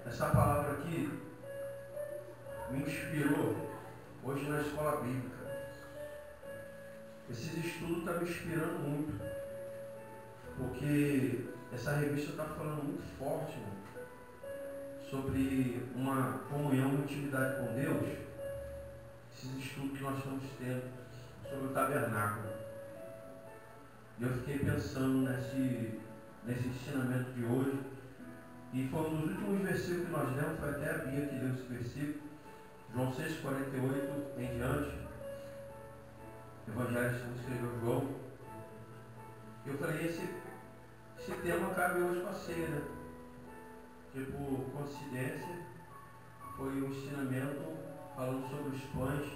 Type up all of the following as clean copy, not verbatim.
Essa palavra aqui me inspirou hoje na escola bíblica. Esses estudos estão me inspirando muito, porque essa revista está falando muito forte, irmão, sobre uma comunhão e intimidade com Deus. Esses estudos que nós estamos tendo sobre o tabernáculo. E eu fiquei pensando nesse ensinamento de hoje. E foi um dos últimos versículos que nós lemos, foi até a Bia que leu esse versículo, João 6,48 em diante. Evangelho segundo escreveu João. Eu falei, esse tema cabe hoje com a ceia, né? Que por coincidência foi um ensinamento falando sobre os pães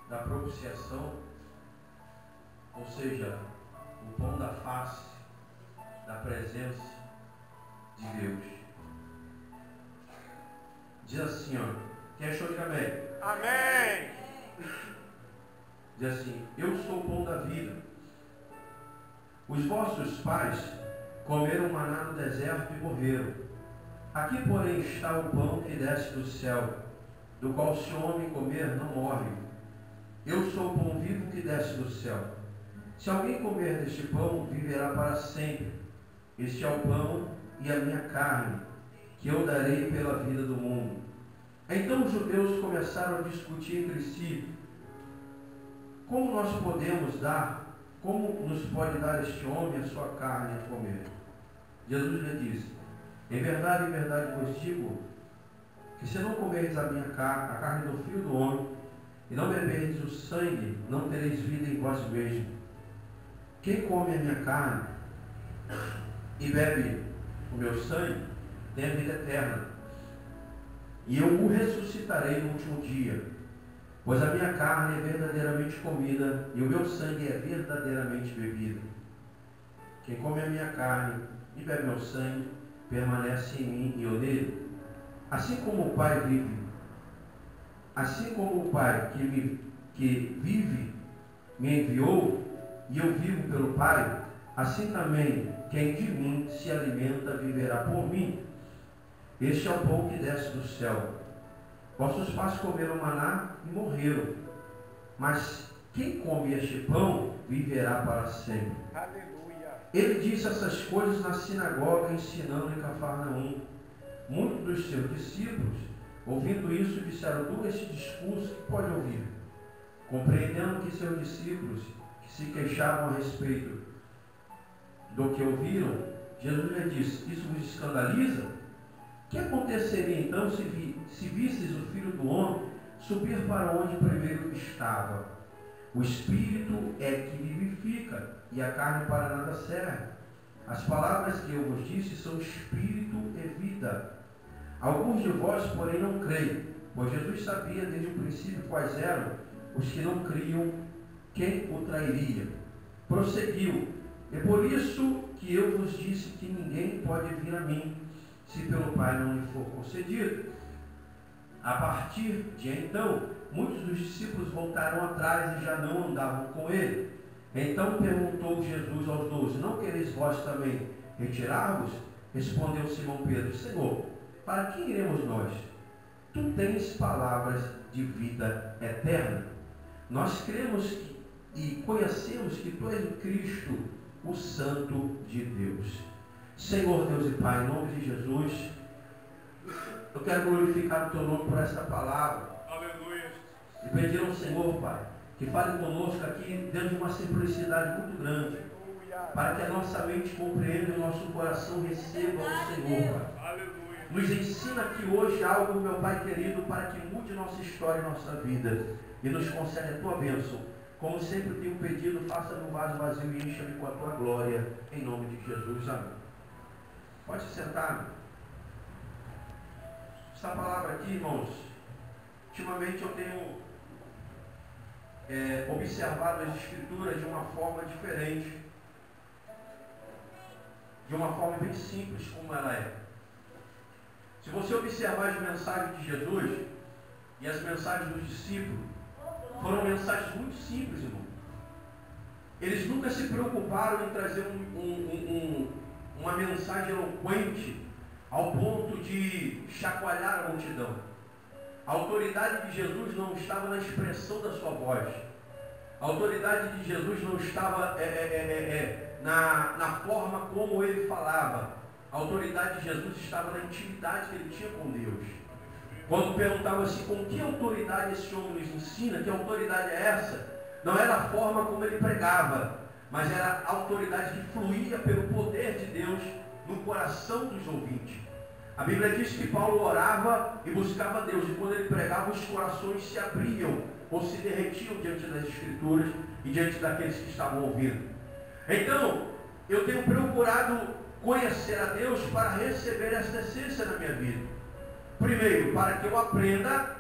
da propiciação, ou seja, o pão da face, da presença de Deus. Diz assim, ó, quem achou de amém? Amém! Diz assim, eu sou o pão da vida. Os vossos pais comeram maná no deserto e morreram. Aqui, porém, está o pão que desce do céu, do qual se o homem comer não morre. Eu sou o pão vivo que desce do céu. Se alguém comer deste pão, viverá para sempre. Este é o pão e a minha carne, que eu darei pela vida do mundo. Então os judeus começaram a discutir entre si, como nós podemos dar, como nos pode dar este homem a sua carne a comer? Jesus lhe disse, em verdade vos digo, que se não comerdes a minha carne, a carne do Filho do Homem, e não beberdes o sangue, não tereis vida em vós mesmos. Quem come a minha carne e bebe o meu sangue, tem a vida eterna. E eu o ressuscitarei no último dia. Pois a minha carne é verdadeiramente comida, e o meu sangue é verdadeiramente bebido. Quem come a minha carne e bebe meu sangue, permanece em mim e eu nele. Assim como o Pai que vive me enviou, e eu vivo pelo Pai, assim também quem de mim se alimenta viverá por mim. Este é o pão que desce do céu. Vossos pais comeram maná e morreram, mas quem come este pão viverá para sempre. Aleluia! Ele disse essas coisas na sinagoga, ensinando em Cafarnaum. Muitos dos seus discípulos, ouvindo isso, disseram, dura este discurso, que pode ouvir? Compreendendo que seus discípulos, que se queixavam a respeito do que ouviram, Jesus lhe disse, isso vos escandaliza? O que aconteceria então se visses o Filho do Homem subir para onde primeiro estava? O Espírito é que vivifica, e a carne para nada serve. As palavras que eu vos disse são Espírito e vida. Alguns de vós, porém, não creem, pois Jesus sabia desde o princípio quais eram os que não criam, quem o trairia. Prosseguiu, é por isso que eu vos disse que ninguém pode vir a mim, se pelo Pai não lhe for concedido. A partir de então, muitos dos discípulos voltaram atrás e já não andavam com ele. Então perguntou Jesus aos 12, não quereis vós também retirar-vos? Respondeu Simão Pedro, Senhor, para que iremos nós? Tu tens palavras de vida eterna. Nós cremos e conhecemos que tu és o Cristo, o Santo de Deus. Senhor Deus e Pai, em nome de Jesus, eu quero glorificar o teu nome por esta palavra. Aleluia! E pedir ao Senhor, Pai, que fale conosco aqui dentro de uma simplicidade muito grande, para que a nossa mente compreenda e o nosso coração receba o Senhor, Pai. Aleluia! Nos ensina aqui hoje algo, meu Pai querido, para que mude nossa história e nossa vida, e nos concede a tua bênção. Como sempre tenho pedido, faça-me um vaso vazio e encha-me com a tua glória, em nome de Jesus. Amém. Pode se sentar. Essa palavra aqui, irmãos, ultimamente eu tenho observado as Escrituras de uma forma diferente, de uma forma bem simples como ela é. Se você observar as mensagens de Jesus e as mensagens dos discípulos, foram mensagens muito simples, irmão. Eles nunca se preocuparam em trazer uma mensagem eloquente ao ponto de chacoalhar a multidão. A autoridade de Jesus não estava na expressão da sua voz. A autoridade de Jesus não estava na forma como ele falava. A autoridade de Jesus estava na intimidade que ele tinha com Deus. Quando perguntava assim, com que autoridade esse homem nos ensina, que autoridade é essa? Não era a forma como ele pregava, mas era a autoridade que fluía pelo poder de Deus no coração dos ouvintes. A Bíblia diz que Paulo orava e buscava Deus, e quando ele pregava, os corações se abriam ou se derretiam diante das Escrituras e diante daqueles que estavam ouvindo. Então, eu tenho procurado conhecer a Deus para receber essa essência na minha vida. Primeiro, para que eu aprenda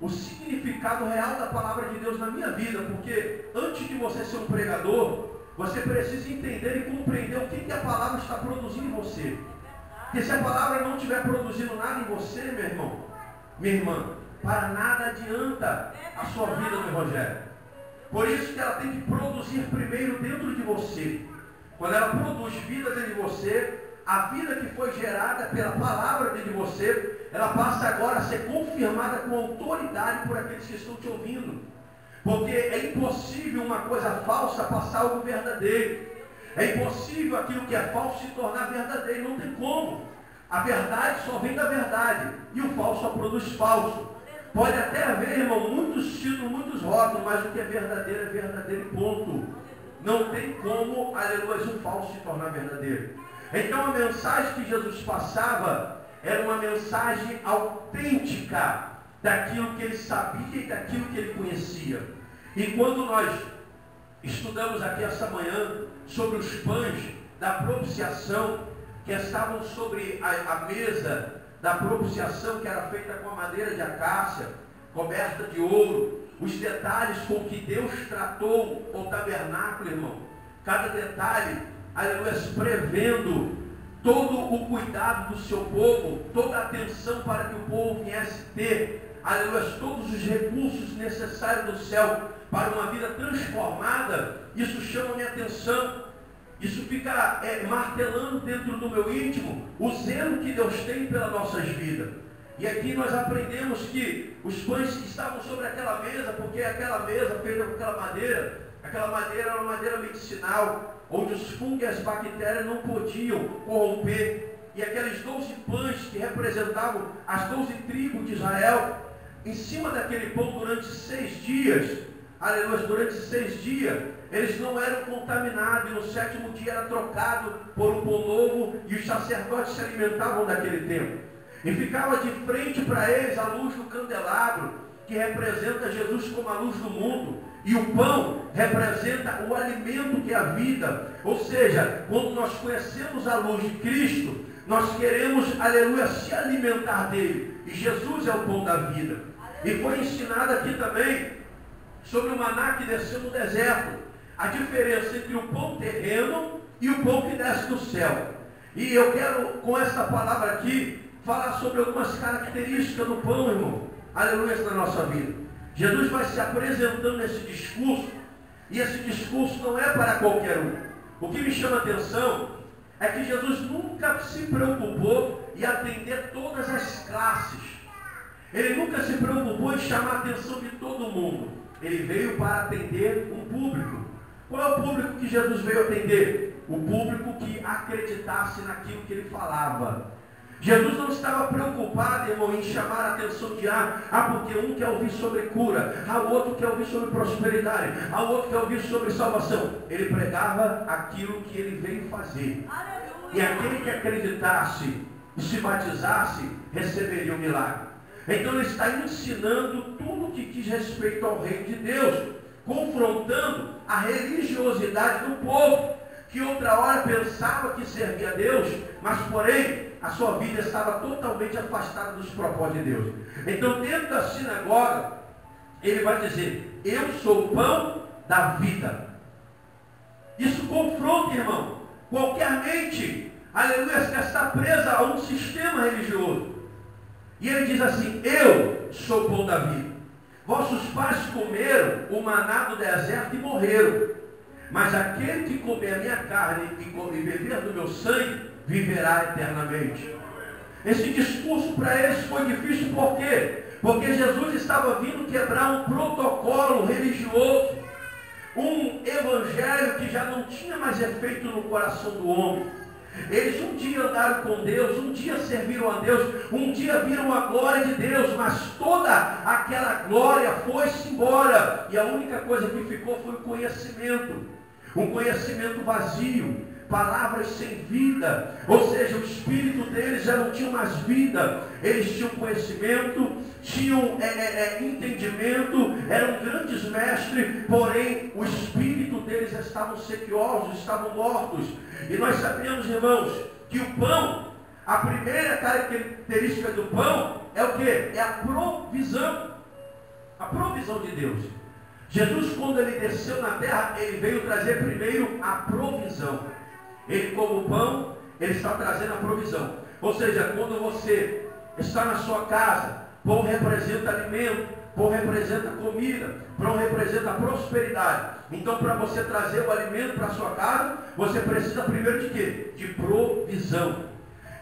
o significado real da palavra de Deus na minha vida, porque antes de você ser um pregador, você precisa entender e compreender o que a palavra está produzindo em você. Porque se a palavra não estiver produzindo nada em você, meu irmão, minha irmã, para nada adianta a sua vida, meu Rogério. Por isso que ela tem que produzir primeiro dentro de você. Quando ela produz vida dentro de você, a vida que foi gerada pela palavra dentro de você, ela passa agora a ser confirmada com autoridade por aqueles que estão te ouvindo. Porque é impossível uma coisa falsa passar algo verdadeiro. É impossível aquilo que é falso se tornar verdadeiro. Não tem como. A verdade só vem da verdade. E o falso só produz falso. Pode até haver, irmão, muitos títulos, muitos rótulos, mas o que é verdadeiro e ponto. Não tem como, aleluia, o falso se tornar verdadeiro. Então a mensagem que Jesus passava era uma mensagem autêntica daquilo que ele sabia e daquilo que ele conhecia. E quando nós estudamos aqui essa manhã sobre os pães da propiciação, que estavam sobre a mesa da propiciação, que era feita com a madeira de acácia, coberta de ouro, os detalhes com que Deus tratou o tabernáculo, irmão, cada detalhe, aleluia, prevendo todo o cuidado do seu povo, toda a atenção para que o povo viesse ter, aleluia, todos os recursos necessários do céu para uma vida transformada. Isso chama minha atenção. Isso fica martelando dentro do meu íntimo o zelo que Deus tem pelas nossas vidas. E aqui nós aprendemos que os pães que estavam sobre aquela mesa, porque aquela mesa feita com aquela madeira era uma madeira medicinal, onde os fungos e as bactérias não podiam corromper. E aqueles 12 pães que representavam as 12 tribos de Israel, em cima daquele pão durante 6 dias, aleluia, durante 6 dias, eles não eram contaminados, e no 7º dia era trocado por um pão novo, e os sacerdotes se alimentavam daquele tempo. E ficava de frente para eles a luz do candelabro, que representa Jesus como a luz do mundo, e o pão representa o alimento que é a vida. Ou seja, quando nós conhecemos a luz de Cristo, nós queremos, aleluia, se alimentar dele, e Jesus é o pão da vida. E foi ensinado aqui também sobre o maná que desceu no deserto, a diferença entre o pão terreno e o pão que desce do céu. E eu quero, com essa palavra aqui, falar sobre algumas características do pão, irmão, aleluia, na nossa vida. Jesus vai se apresentando nesse discurso, e esse discurso não é para qualquer um. O que me chama a atenção é que Jesus nunca se preocupou em atender todas as classes. Ele nunca se preocupou em chamar a atenção de todo mundo. Ele veio para atender um público. Qual é o público que Jesus veio atender? O público que acreditasse naquilo que ele falava. Jesus não estava preocupado, irmão, em chamar a atenção de porque um quer ouvir sobre cura, o outro quer ouvir sobre prosperidade, o outro quer ouvir sobre salvação. Ele pregava aquilo que ele veio fazer. Aleluia. E aquele que acreditasse e se batizasse, receberia o milagre. Então ele está ensinando tudo que diz respeito ao reino de Deus, confrontando a religiosidade do povo, que outra hora pensava que servia a Deus, mas porém a sua vida estava totalmente afastada dos propósitos de Deus. Então dentro da sinagoga, ele vai dizer: eu sou o pão da vida. Isso confronta, irmão, qualquer mente, aleluia, que está presa a um sistema religioso. E ele diz assim: eu sou o pão da vida. Vossos pais comeram o maná do deserto e morreram. Mas aquele que comer a minha carne e beber do meu sangue, viverá eternamente. Esse discurso para eles foi difícil, por quê? Porque Jesus estava vindo quebrar um protocolo religioso, um evangelho que já não tinha mais efeito no coração do homem. Eles um dia andaram com Deus, um dia serviram a Deus, um dia viram a glória de Deus, mas toda aquela glória foi-se embora, e a única coisa que ficou foi o conhecimento, um conhecimento vazio, palavras sem vida, ou seja, o espírito deles já não tinha mais vida. Eles tinham conhecimento, tinham entendimento, eram grandes mestres, porém o espírito deles estavam sequiosos, estavam mortos. E nós sabemos, irmãos, que o pão, a primeira característica do pão é o quê? É a provisão. A provisão de Deus. Jesus, quando ele desceu na terra, ele veio trazer primeiro a provisão. Ele, como pão, ele está trazendo a provisão. Ou seja, quando você está na sua casa, pão representa alimento, pão representa comida, pão representa prosperidade. Então, para você trazer o alimento para a sua casa, você precisa primeiro de quê? De provisão.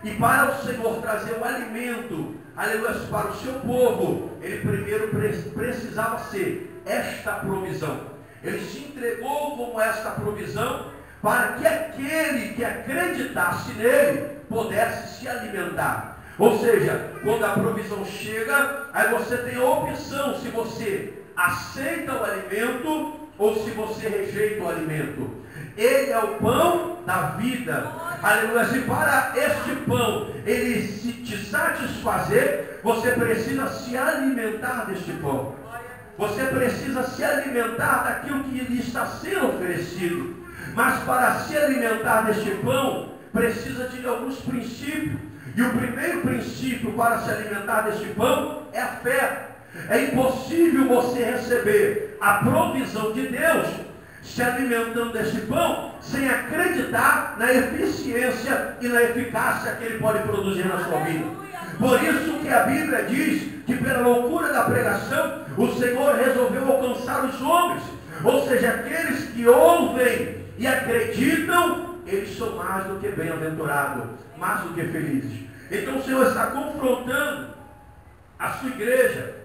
E para o Senhor trazer o alimento, aleluia, para o seu povo, ele primeiro precisava ser esta provisão. Ele se entregou como esta provisão, para que aquele que acreditasse nele pudesse se alimentar. Ou seja, quando a provisão chega, aí você tem a opção se você aceita o alimento ou se você rejeita o alimento. Ele é o pão da vida. Aleluia. Se para este pão ele se te satisfazer, você precisa se alimentar deste pão. Você precisa se alimentar daquilo que lhe está sendo oferecido. Mas para se alimentar deste pão, precisa de alguns princípios. E o primeiro princípio para se alimentar deste pão é a fé. É impossível você receber a provisão de Deus se alimentando deste pão sem acreditar na eficiência e na eficácia que ele pode produzir na sua vida. Por isso que a Bíblia diz que pela loucura da pregação, o Senhor resolveu alcançar os homens. Ou seja, aqueles que ouvem e acreditam, eles são mais do que bem-aventurados, mais do que felizes. Então o Senhor está confrontando a sua igreja,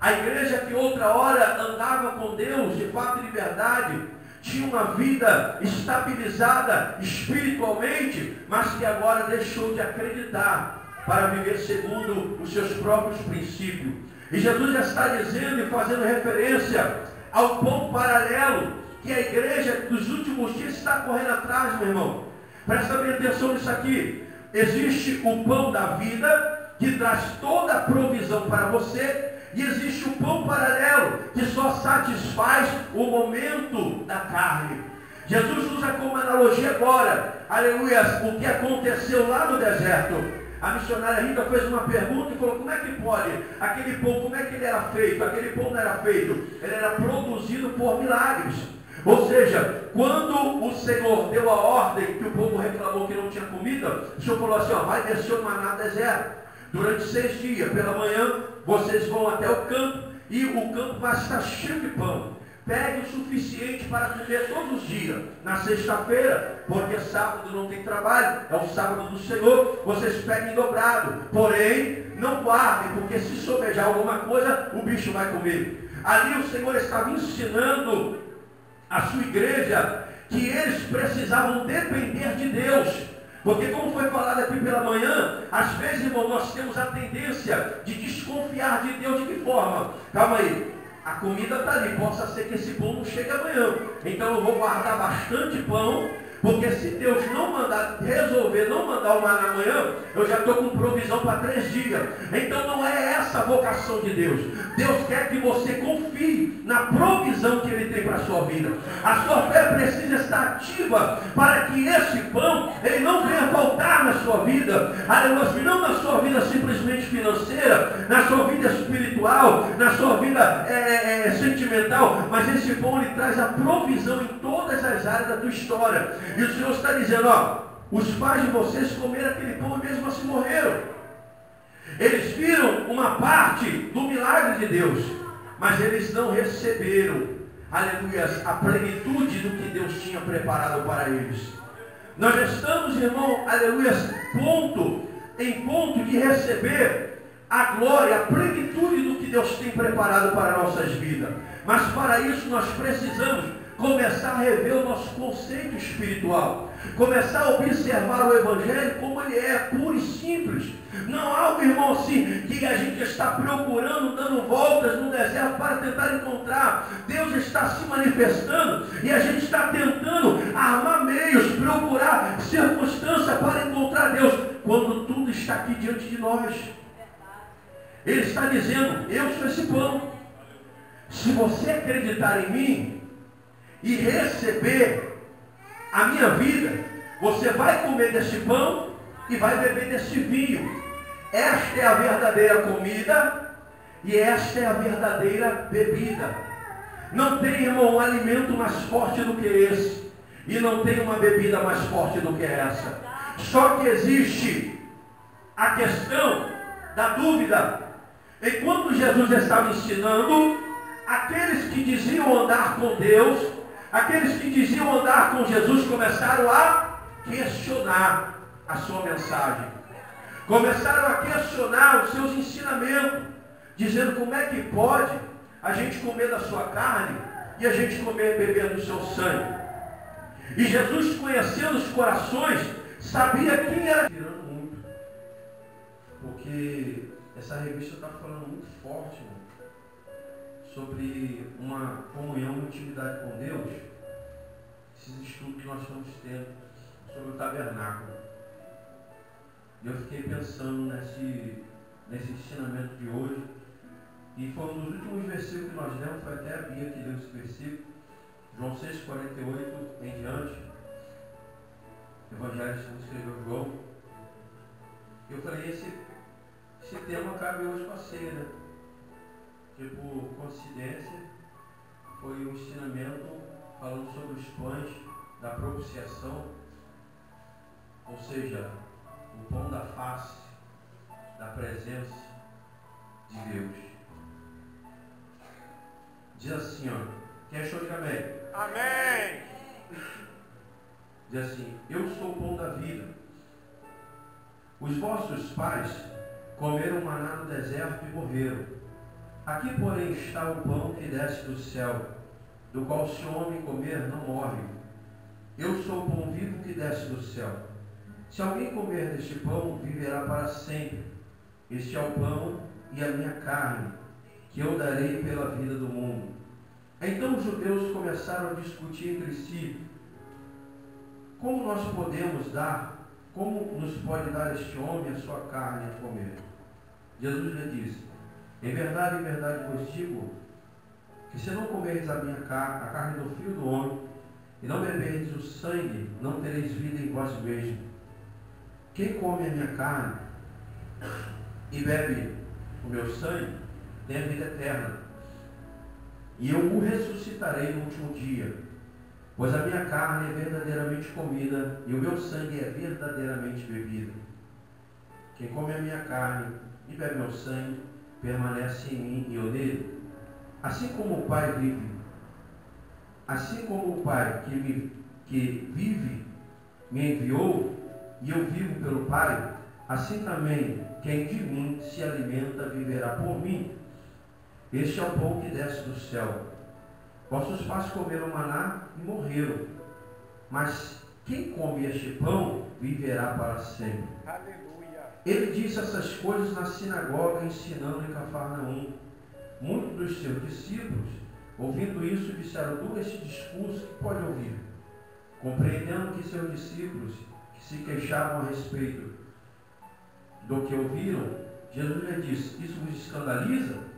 a igreja que outra hora andava com Deus, de fato e de verdade, tinha uma vida estabilizada espiritualmente, mas que agora deixou de acreditar para viver segundo os seus próprios princípios. E Jesus já está dizendo e fazendo referência ao pão paralelo que a igreja dos últimos dias está correndo atrás, meu irmão. Presta bem atenção nisso aqui. Existe o pão da vida, que traz toda a provisão para você, e existe o pão paralelo, que só satisfaz o momento da carne. Jesus usa como analogia agora, aleluia, o que aconteceu lá no deserto. A missionária Rita fez uma pergunta e falou: como é que pode? Aquele pão, como é que ele era feito? Aquele pão não era feito, ele era produzido por milagres. Ou seja, quando o Senhor deu a ordem que o povo reclamou que não tinha comida, o Senhor falou assim: ó, vai descer o maná no deserto. Durante 6 dias, pela manhã, vocês vão até o campo e o campo vai estar cheio de pão. Pegue o suficiente para comer todos os dias. Na sexta-feira, porque sábado não tem trabalho, é o sábado do Senhor, vocês peguem dobrado. Porém, não guardem, porque se sobejar alguma coisa, o bicho vai comer. Ali o Senhor estava ensinando a sua igreja que eles precisavam depender de Deus. Porque como foi falado aqui pela manhã, às vezes, irmão, nós temos a tendência de desconfiar de Deus. De que forma? Calma aí. A comida está ali, possa ser que esse pão não chegue amanhã. Então eu vou guardar bastante pão, porque se Deus não mandar, resolver não mandar o maná amanhã, eu já estou com provisão para 3 dias. Então não é essa a vocação de Deus. Deus quer que você confie na provisão que Ele tem para a sua vida. A sua fé precisa estar ativa para que esse pão, ele não venha faltar na sua vida. Não na sua vida simplesmente financeira, na sua vida espiritual, na sua vida sentimental, mas esse pão ele traz a provisão em todas as áreas da tua história. E o Senhor está dizendo: ó, os pais de vocês comeram aquele pão e mesmo assim morreram. Eles viram uma parte do milagre de Deus, mas eles não receberam, aleluia, a plenitude do que Deus tinha preparado para eles. Nós estamos, irmão, aleluia, ponto em ponto de receber a glória, a plenitude do que Deus tem preparado para nossas vidas. Mas para isso nós precisamos começar a rever o nosso conceito espiritual, começar a observar o Evangelho como ele é, puro e simples. Não algo, irmão, assim, que a gente está procurando, dando voltas no deserto para tentar encontrar. Deus está se manifestando e a gente está tentando armar meios, procurar circunstância para encontrar Deus, quando tudo está aqui diante de nós. Ele está dizendo: eu sou esse pão. Se você acreditar em mim e receber a minha vida, você vai comer desse pão e vai beber desse vinho. Esta é a verdadeira comida e esta é a verdadeira bebida. Não tem, irmão, um alimento mais forte do que esse, e não tem uma bebida mais forte do que essa. Só que existe a questão da dúvida. Enquanto Jesus estava ensinando, aqueles que diziam andar com Deus, aqueles que diziam andar com Jesus, começaram a questionar a sua mensagem. Começaram a questionar os seus ensinamentos, dizendo: como é que pode a gente comer da sua carne e a gente beber do seu sangue? E Jesus, conhecendo os corações, sabia quem era. Tirando muito, porque essa revista está falando muito forte, irmão, sobre uma comunhão e intimidade com Deus. Esses estudos que nós estamos tendo sobre o tabernáculo. E eu fiquei pensando nesse ensinamento de hoje. E foi um dos últimos versículos que nós lemos, foi até a Bia que leu esse versículo, João 6,48 em diante. Evangelho segundo escreveu João. Eu falei: esse tema cabe hoje com a ceia, né? Que por coincidência foi um ensinamento falando sobre os pães da propiciação, ou seja, o pão da face, da presença de Deus. Diz assim, ó, quem achou de amém? Amém. Diz assim: eu sou o pão da vida. Os vossos pais comeram maná no deserto e morreram. Aqui, porém, está o pão que desce do céu, do qual se o homem comer não morre. Eu sou o pão vivo que desce do céu. Se alguém comer deste pão, viverá para sempre. Este é o pão e a minha carne, que eu darei pela vida do mundo. Então os judeus começaram a discutir entre si: como nós podemos dar, como nos pode dar este homem a sua carne a comer? Jesus lhe disse: em verdade vos digo, que se não comerdes a minha carne, a carne do Filho do Homem, e não beberdes o sangue, não tereis vida em vós mesmos. Quem come a minha carne e bebe o meu sangue, tem a vida eterna, e eu o ressuscitarei no último dia. Pois a minha carne é verdadeiramente comida, e o meu sangue é verdadeiramente bebido. Quem come a minha carne e bebe meu sangue, permanece em mim e eu nele. Assim como o Pai vive, assim como o Pai que vive me enviou, e eu vivo pelo Pai, assim também quem de mim se alimenta viverá por mim. Este é o pão que desce do céu. Vossos pais comeram maná e morreram, mas quem come este pão viverá para sempre. Aleluia. Ele disse essas coisas na sinagoga, ensinando em Cafarnaum. Muitos dos seus discípulos, ouvindo isso, disseram: dura este discurso, que pode ouvir? Compreendendo que seus discípulos, que se queixavam a respeito do que ouviram, Jesus lhe disse: isso vos escandaliza?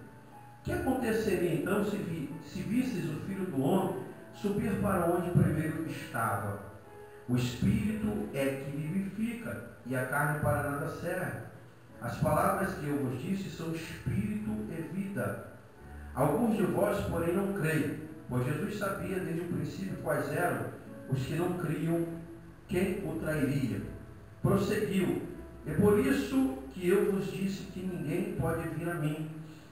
Que aconteceria então se visseis o Filho do Homem subir para onde primeiro estava? O Espírito é que vivifica, e a carne para nada serve. As palavras que eu vos disse são Espírito e vida. Alguns de vós, porém, não creem, pois Jesus sabia desde o princípio quais eram os que não criam, quem o trairia. Prosseguiu: é por isso que eu vos disse que ninguém pode vir a mim,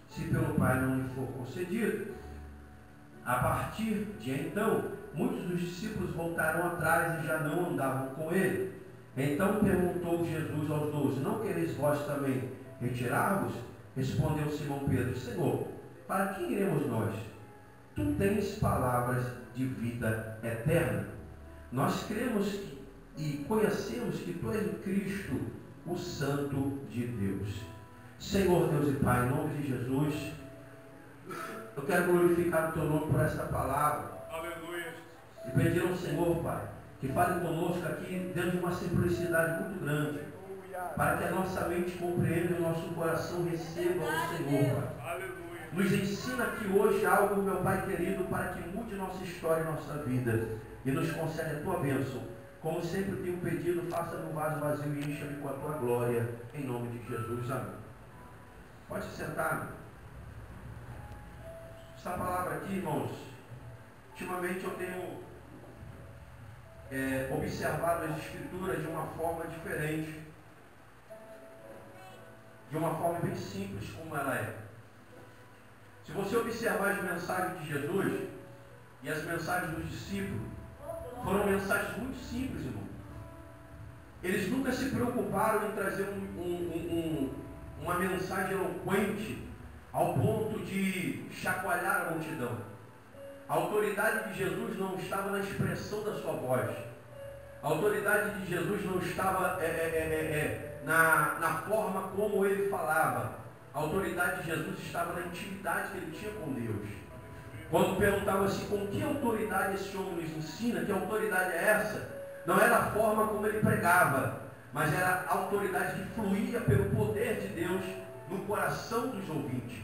se pelo Pai não lhe for concedido. A partir de então, muitos dos discípulos voltaram atrás e já não andavam com ele. Então perguntou Jesus aos 12: Não quereis vós também retirar-vos? Respondeu Simão Pedro: Senhor, para que iremos nós? Tu tens palavras de vida eterna. Nós cremos e conhecemos que Tu és o Cristo, o Santo de Deus. Senhor Deus e Pai, em nome de Jesus, eu quero glorificar o Teu nome por esta palavra. Aleluia. E pedir ao Senhor, Pai, que fale conosco aqui dentro de uma simplicidade muito grande, para que a nossa mente compreenda e o nosso coração receba o Senhor, Pai. Aleluia. Nos ensina aqui hoje algo, meu Pai querido, para que mude nossa história e nossa vida, e nos concede a Tua bênção. Como sempre tenho pedido, faça no vaso vazio e encha-me com a Tua glória, em nome de Jesus. Amém. Pode se sentar. Essa palavra aqui, irmãos, ultimamente eu tenho observado as Escrituras de uma forma diferente, de uma forma bem simples como ela é. Se você observar as mensagens de Jesus e as mensagens dos discípulos, foram mensagens muito simples, irmão. Eles nunca se preocuparam em trazer uma mensagem eloquente ao ponto de chacoalhar a multidão. A autoridade de Jesus não estava na expressão da sua voz. A autoridade de Jesus não estava na forma como ele falava. A autoridade de Jesus estava na intimidade que ele tinha com Deus. Quando perguntava assim, com que autoridade esse homem nos ensina, que autoridade é essa? Não era a forma como ele pregava, mas era a autoridade que fluía pelo poder de Deus no coração dos ouvintes.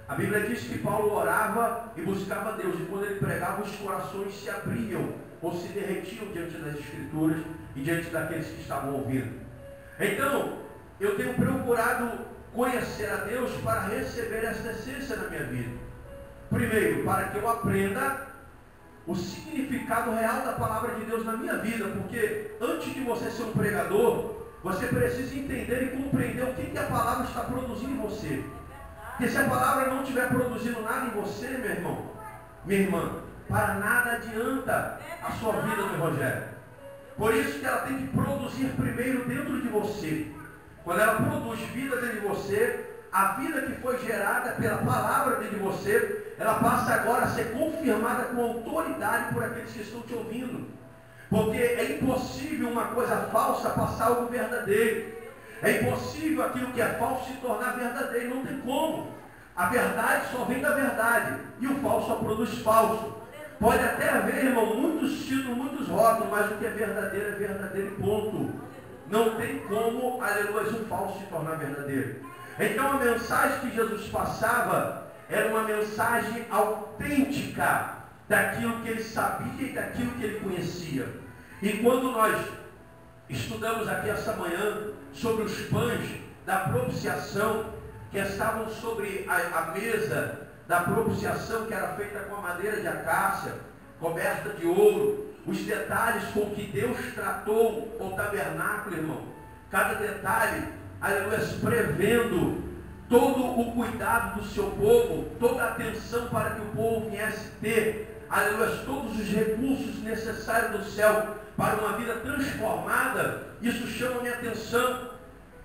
A Bíblia diz que Paulo orava e buscava Deus, e quando ele pregava, os corações se abriam ou se derretiam diante das Escrituras e diante daqueles que estavam ouvindo. Então, eu tenho procurado conhecer a Deus para receber essa essência na minha vida. Primeiro, para que eu aprenda o significado real da palavra de Deus na minha vida, porque antes de você ser um pregador, você precisa entender e compreender o que a palavra está produzindo em você. Porque se a palavra não estiver produzindo nada em você, meu irmão, minha irmã, para nada adianta a sua vida, meu Rogério. Por isso que ela tem que produzir primeiro dentro de você. Quando ela produz vida dentro de você, a vida que foi gerada pela palavra dentro de você, ela passa agora a ser confirmada com autoridade por aqueles que estão te ouvindo. Porque é impossível uma coisa falsa passar algo verdadeiro. É impossível aquilo que é falso se tornar verdadeiro. Não tem como. A verdade só vem da verdade. E o falso só produz falso. Pode até haver, irmão, muitos títulos, muitos rótulos, mas o que é verdadeiro e ponto. Não tem como, aleluia, o falso se tornar verdadeiro. Então a mensagem que Jesus passava era uma mensagem autêntica daquilo que ele sabia e daquilo que ele conhecia. E quando nós estudamos aqui essa manhã sobre os pães da propiciação que estavam sobre a mesa da propiciação, que era feita com a madeira de acácia, coberta de ouro, os detalhes com que Deus tratou o tabernáculo, irmão, cada detalhe, aleluia, prevendo todo o cuidado do seu povo, toda a atenção para que o povo viesse ter, aleluia, todos os recursos necessários do céu para uma vida transformada. Isso chama minha atenção,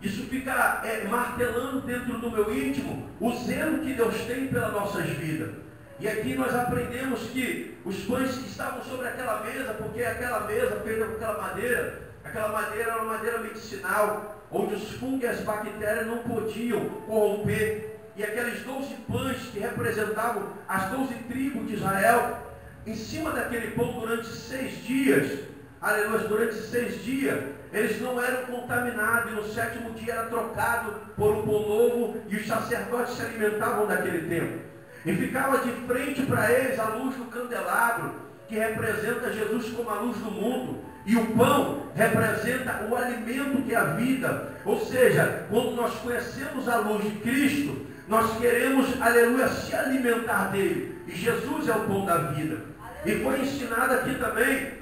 isso fica martelando dentro do meu íntimo o zelo que Deus tem pelas nossas vidas. E aqui nós aprendemos que os pães que estavam sobre aquela mesa, porque aquela mesa feita com aquela madeira era uma madeira medicinal, onde os fungos e as bactérias não podiam corromper. E aqueles 12 pães que representavam as 12 tribos de Israel, em cima daquele pão durante 6 dias, aleluia, durante 6 dias, eles não eram contaminados, e no 7º dia era trocado por um pão novo, e os sacerdotes se alimentavam daquele tempo. E ficava de frente para eles a luz do candelabro, que representa Jesus como a luz do mundo. E o pão representa o alimento que é a vida. Ou seja, quando nós conhecemos a luz de Cristo, nós queremos, aleluia, se alimentar dele. E Jesus é o pão da vida. E foi ensinado aqui também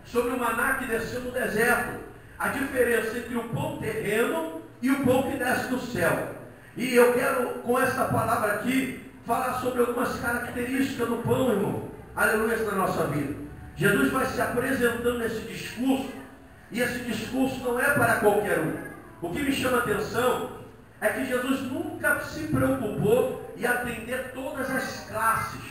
sobre o maná que desceu no deserto. A diferença entre o pão terreno e o pão que desce do céu. E eu quero, com essa palavra aqui, falar sobre algumas características do pão, irmão, aleluia, na nossa vida. Jesus vai se apresentando nesse discurso, E esse discurso não é para qualquer um. O que me chama a atenção é que Jesus nunca se preocupou em atender todas as classes.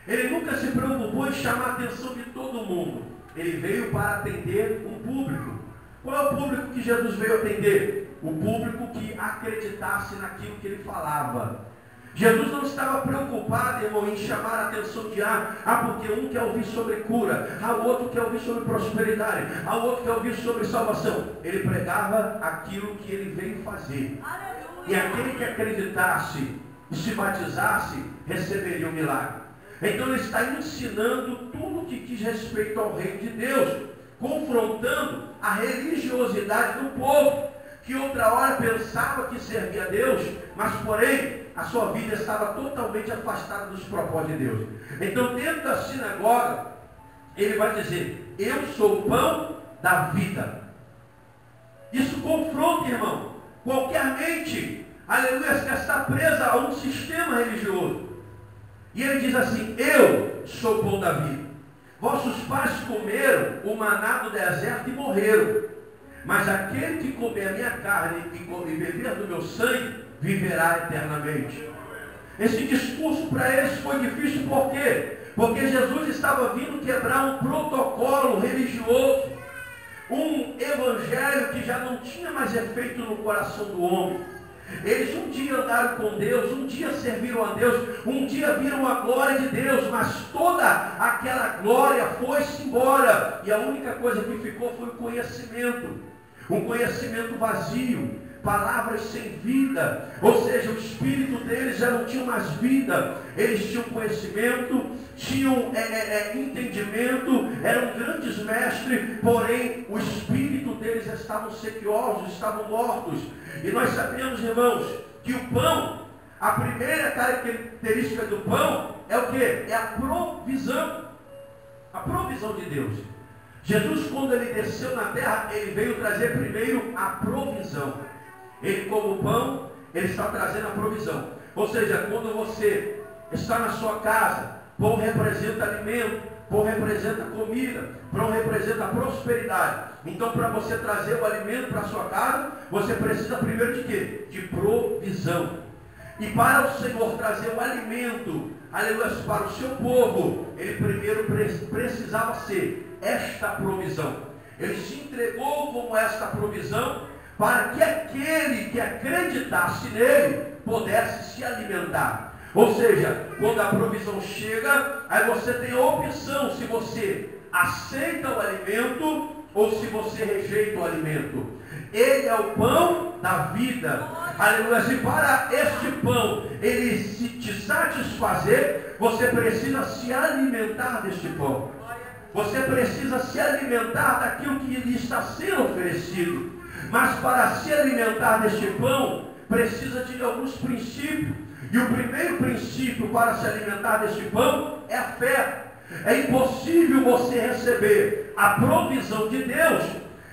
Ele nunca se preocupou em chamar a atenção de todo mundo. Ele veio para atender um público. Qual é o público que Jesus veio atender? O público que acreditasse naquilo que ele falava. Jesus não estava preocupado, irmão, em chamar a atenção de porque um quer ouvir sobre cura, o outro quer ouvir sobre prosperidade, o outro quer ouvir sobre salvação. Ele pregava aquilo que ele veio fazer. Aleluia. E aquele que acreditasse e se batizasse, receberia o milagre. Então ele está ensinando tudo que diz respeito ao reino de Deus, confrontando a religiosidade do povo, que outra hora pensava que servia a Deus, mas porém a sua vida estava totalmente afastada dos propósitos de Deus. Então dentro da sinagoga, ele vai dizer: eu sou o pão da vida. Isso confronta, irmão, qualquer mente, aleluia, que está presa a um sistema religioso. E ele diz assim: eu sou o pão da vida. Vossos pais comeram o maná do deserto e morreram. Mas aquele que comer a minha carne e beber do meu sangue, viverá eternamente. Esse discurso para eles foi difícil, por quê? Porque Jesus estava vindo quebrar um protocolo religioso, um evangelho que já não tinha mais efeito no coração do homem. Eles um dia andaram com Deus, um dia serviram a Deus, um dia viram a glória de Deus, mas toda aquela glória foi-se embora, e a única coisa que ficou foi o conhecimento. Um conhecimento vazio, palavras sem vida, ou seja, o espírito deles já não tinha mais vida. Eles tinham conhecimento, tinham entendimento, eram grandes mestres, porém o espírito deles estavam sequiosos, estavam mortos. E nós sabemos, irmãos, que o pão, a primeira característica do pão é o quê? É a provisão. A provisão de Deus. Jesus, quando ele desceu na terra, ele veio trazer primeiro a provisão. Ele, como pão, ele está trazendo a provisão. Ou seja, quando você está na sua casa, pão representa alimento, pão representa comida, pão representa prosperidade. Então, para você trazer o alimento para a sua casa, você precisa primeiro de quê? De provisão. E para o Senhor trazer o alimento, aleluia, para o seu povo, ele primeiro precisava ser esta provisão. Ele se entregou como esta provisão, para que aquele que acreditasse nele pudesse se alimentar. Ou seja, quando a provisão chega, aí você tem a opção se você aceita o alimento ou se você rejeita o alimento. Ele é o pão da vida. Aleluia. Se para este pão ele se te satisfazer, você precisa se alimentar deste pão. Você precisa se alimentar daquilo que lhe está sendo oferecido. Mas para se alimentar deste pão, precisa de alguns princípios. E o primeiro princípio para se alimentar deste pão é a fé. É impossível você receber a provisão de Deus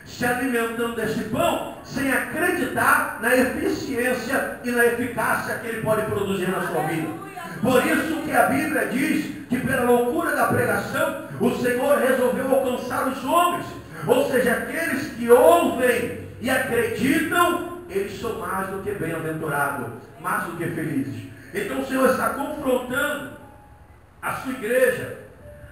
se alimentando deste pão sem acreditar na eficiência e na eficácia que ele pode produzir na sua vida. Por isso que a Bíblia diz que pela loucura da pregação, o Senhor resolveu alcançar os homens. Ou seja, aqueles que ouvem e acreditam, eles são mais do que bem-aventurados, mais do que felizes. Então o Senhor está confrontando a sua igreja.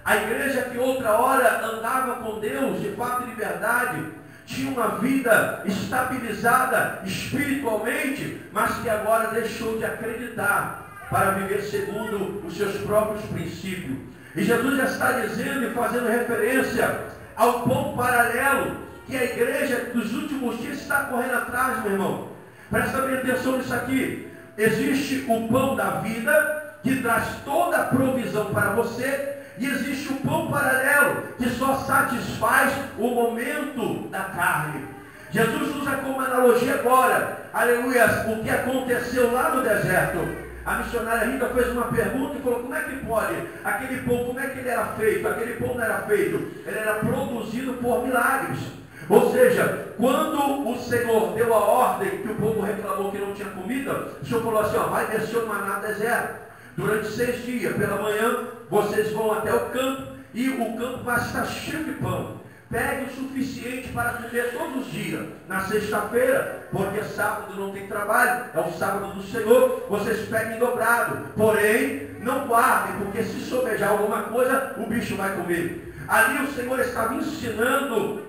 A igreja que outra hora andava com Deus, de fato e liberdade, tinha uma vida estabilizada espiritualmente, mas que agora deixou de acreditar para viver segundo os seus próprios princípios. E Jesus já está dizendo e fazendo referência ao pão paralelo que a igreja dos últimos dias está correndo atrás, meu irmão. Presta bem atenção nisso aqui. Existe o pão da vida, que traz toda a provisão para você, e existe o pão paralelo, que só satisfaz o momento da carne. Jesus usa como analogia agora, aleluia, o que aconteceu lá no deserto. A missionária Rita fez uma pergunta e falou: como é que pode? Aquele pão, como é que ele era feito? Aquele pão não era feito, ele era produzido por milagres. Ou seja, quando o Senhor deu a ordem que o povo reclamou que não tinha comida, o Senhor falou assim: ó, vai descer o maná do deserto. Durante 6 dias, pela manhã, vocês vão até o campo e o campo vai estar cheio de pão. pegue o suficiente para comer todos os dias. Na sexta-feira, porque sábado não tem trabalho, é o sábado do Senhor, vocês peguem dobrado. Porém, não guardem, porque se sobejar alguma coisa, o bicho vai comer. Ali o Senhor estava ensinando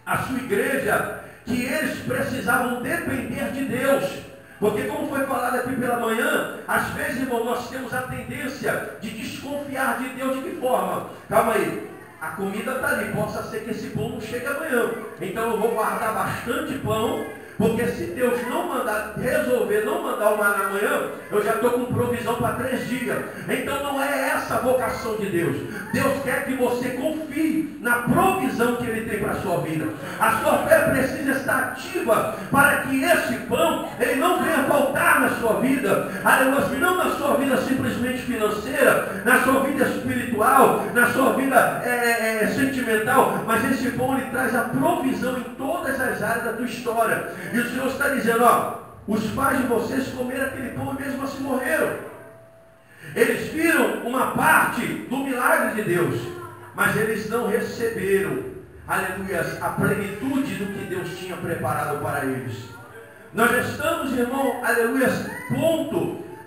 a sua igreja que eles precisavam depender de Deus. Porque como foi falado aqui pela manhã, às vezes, irmão, nós temos a tendência de desconfiar de Deus. De que forma? Calma aí. A comida está ali, possa ser que esse pão não chegue amanhã. Então eu vou guardar bastante pão, porque se Deus não mandar resolver, não mandar o maná amanhã, eu já estou com provisão para 3 dias. Então não é essa a vocação de Deus. Deus quer que você confie na provisão que Ele tem para a sua vida. A sua fé precisa estar ativa para que esse pão, ele não venha faltar na sua vida. Aleluia, não na sua vida simplesmente financeira, na sua vida espiritual, na sua vida sentimental, mas esse pão ele traz a provisão em todas as áreas da tua história. E o Senhor está dizendo, ó, os pais de vocês comeram aquele pão e mesmo assim morreram. Eles viram uma parte do milagre de Deus, mas eles não receberam, aleluia, a plenitude do que Deus tinha preparado para eles. Nós estamos, irmão, aleluia,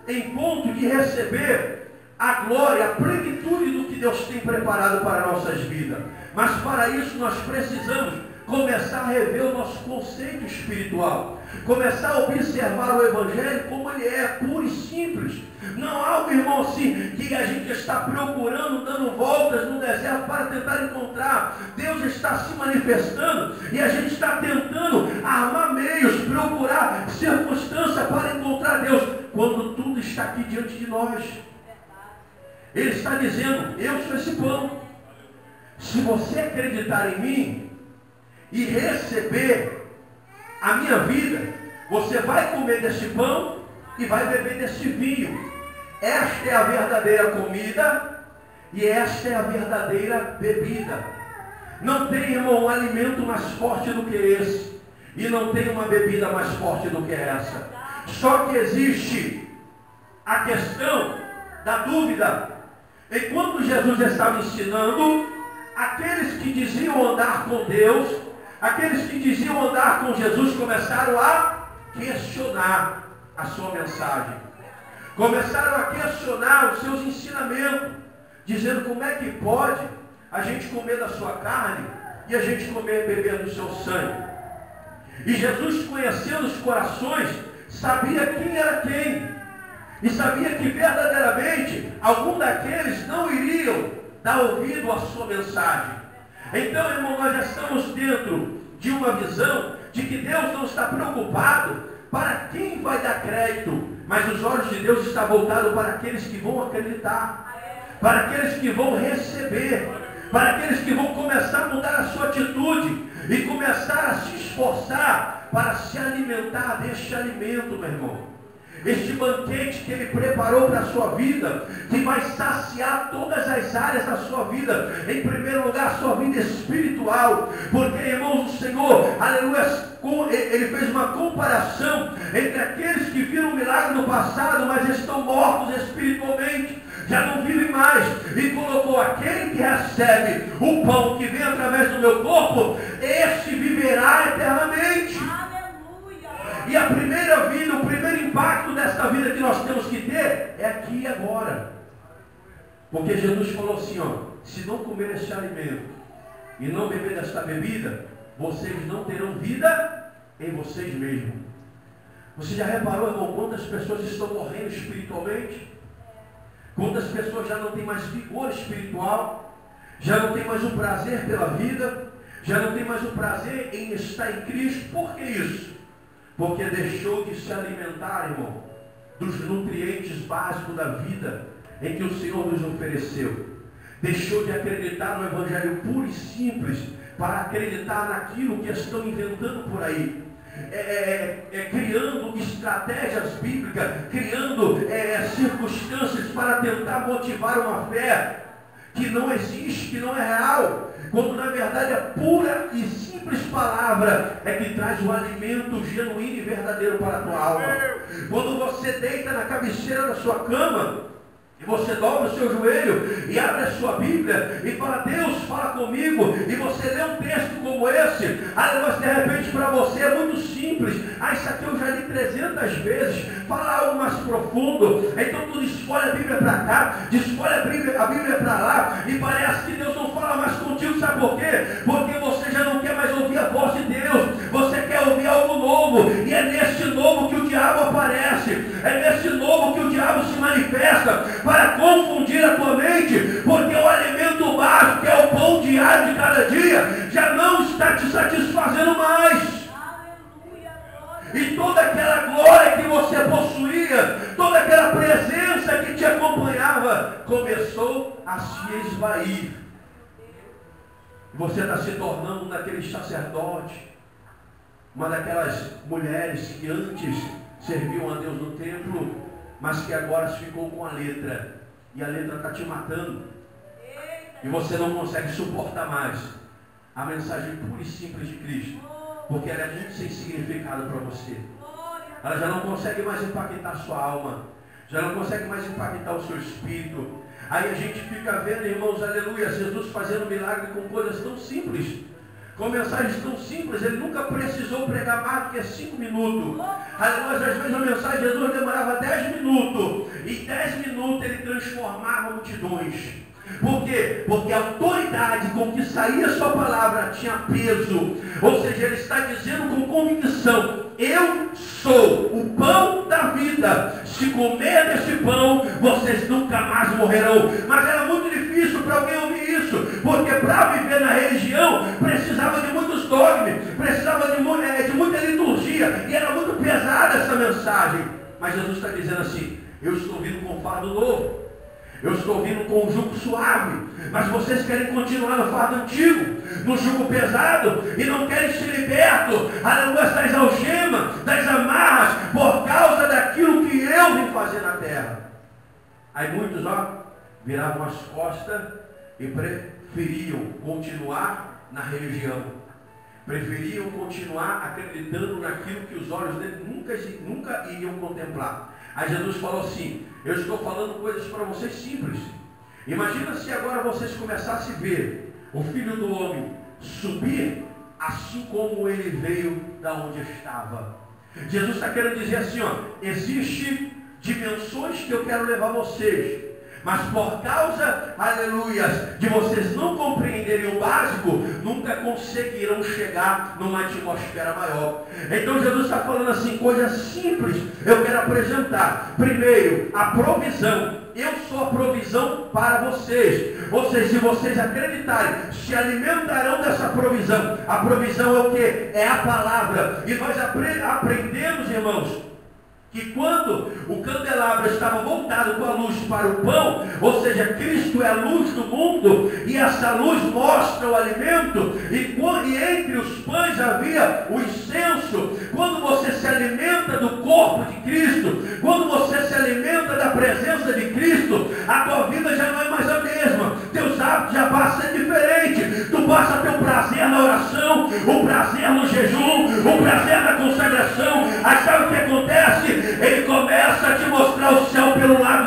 em ponto de receber a glória, a plenitude do que Deus tem preparado para nossas vidas. Mas para isso nós precisamos começar a rever o nosso conceito espiritual, começar a observar o Evangelho como ele é, puro e simples. Não algo, irmão, assim, que a gente está procurando, dando voltas no deserto para tentar encontrar. Deus está se manifestando e a gente está tentando armar meios, procurar circunstância para encontrar Deus, quando tudo está aqui diante de nós. Ele está dizendo, eu sou esse pão. Se você acreditar em mim e receber a minha vida, você vai comer desse pão e vai beber desse vinho. Esta é a verdadeira comida e esta é a verdadeira bebida. Não tem, irmão, um alimento mais forte do que esse, e não tem uma bebida mais forte do que essa. Só que existe a questão da dúvida. Enquanto Jesus estava ensinando, aqueles que diziam andar com Deus, aqueles que diziam andar com Jesus, começaram a questionar a sua mensagem. Começaram a questionar os seus ensinamentos, dizendo como é que pode a gente comer da sua carne e a gente beber do seu sangue. E Jesus, conhecendo os corações, sabia quem era quem. E sabia que verdadeiramente algum daqueles não iriam dar ouvido à sua mensagem. Então, irmão, nós já estamos dentro de uma visão de que Deus não está preocupado para quem vai dar crédito, mas os olhos de Deus estão voltados para aqueles que vão acreditar, para aqueles que vão receber, para aqueles que vão começar a mudar a sua atitude e começar a se esforçar para se alimentar deste alimento, meu irmão. Este banquete que Ele preparou para a sua vida, que vai saciar todas as áreas da sua vida. Em primeiro lugar, a sua vida espiritual. Porque, irmãos, o Senhor, aleluia, Ele fez uma comparação entre aqueles que viram o milagre no passado, mas estão mortos espiritualmente, já não vivem mais. E colocou aquele que recebe o pão que vem através do meu corpo, este viverá eternamente. E a primeira vida, o primeiro impacto desta vida que nós temos que ter é aqui e agora. Porque Jesus falou assim, ó, se não comer este alimento e não beber desta bebida, vocês não terão vida em vocês mesmos. Você já reparou, irmão, quantas pessoas estão morrendo espiritualmente? Quantas pessoas já não têm mais vigor espiritual? Já não tem mais o prazer pela vida? Já não tem mais o prazer em estar em Cristo? Por que isso? Porque deixou de se alimentar, irmão, dos nutrientes básicos da vida em que o Senhor nos ofereceu. Deixou de acreditar no Evangelho puro e simples para acreditar naquilo que estão inventando por aí. Criando estratégias bíblicas, criando circunstâncias para tentar motivar uma fé que não existe, que não é real. Quando na verdade a pura e simples palavra é que traz o alimento genuíno e verdadeiro para a tua alma. Quando você deita na cabeceira da sua cama, E você dobra o seu joelho e abre a sua Bíblia e fala: Deus, fala comigo. E você lê um texto como esse. Mas de repente para você é muito simples. Isso aqui eu já li 300 vezes. Fala algo mais profundo. Então tu escolhe a Bíblia para cá, escolhe a Bíblia para lá. E parece que Deus não fala mais contigo. Sabe por quê? Porque você já não quer mais ouvir a voz de Deus. Você quer ouvir algo novo. E é nesse novo que o diabo aparece. É nesse novo que o diabo se manifesta para confundir a tua mente, porque o alimento básico, que é o pão diário de cada dia, já não está te satisfazendo mais. E toda aquela glória que você possuía, toda aquela presença que te acompanhava, começou a se esvair. Você está se tornando um daqueles sacerdotes, uma daquelas mulheres que antes serviam a Deus no templo, mas que agora ficou com a letra, e a letra está te matando, e você não consegue suportar mais a mensagem pura e simples de Cristo, porque ela é muito sem significado para você. Ela já não consegue mais impactar a sua alma, já não consegue mais impactar o seu espírito. Aí a gente fica vendo, irmãos, aleluia, Jesus fazendo milagre com coisas tão simples, com mensagens tão simples. Ele nunca precisou pregar mais do que 5 minutos. Às vezes a mensagem de Jesus demorava 10 minutos. E 10 minutos ele transformava multidões. Por quê? Porque a autoridade com que saía a sua palavra tinha peso. Ou seja, ele está dizendo com convicção: eu sou o pão da vida. Se comer desse pão, vocês nunca mais morrerão. Mas era muito difícil para alguém ouvir isso, porque para viver na religião precisava de muitos dogmas, precisava de muita liturgia, e era muito pesada essa mensagem. Mas Jesus está dizendo assim: eu estou vindo com um fardo novo, eu estou vindo com um jugo suave, mas vocês querem continuar no fardo antigo, no jugo pesado, e não querem ser libertos, aleluia, das algemas, das amarras, por causa daquilo que eu vim fazer na terra. Aí muitos, viravam as costas e preferiam continuar na religião, preferiam continuar acreditando naquilo que os olhos deles nunca iriam contemplar. Aí Jesus falou assim: eu estou falando coisas para vocês simples. Imagina se agora vocês começassem a ver o Filho do Homem subir, assim como ele veio da onde estava. Jesus está querendo dizer assim: existe dimensões que eu quero levar vocês, mas por causa, aleluia, de vocês não compreenderem o básico, nunca conseguirão chegar numa atmosfera maior. Então Jesus está falando assim, coisas simples, eu quero apresentar. Primeiro, a provisão. Eu sou a provisão para vocês. Ou seja, se vocês acreditarem, se alimentarão dessa provisão. A provisão é o que? É a palavra. E nós aprendemos, irmãos, que quando o candelabro estava voltado com a luz para o pão, ou seja, Cristo é a luz do mundo, e essa luz mostra o alimento, e entre os pães havia o incenso. Quando você se alimenta do corpo de Cristo, quando você se alimenta da presença de Cristo, a tua vida já não é mais a mesma, teus hábitos já passam a ser diferentes, tu passa a ter o prazer na oração, o prazer no jejum, o prazer na consagração. Aí sabe o que acontece? Ele começa a te mostrar o céu pelo lado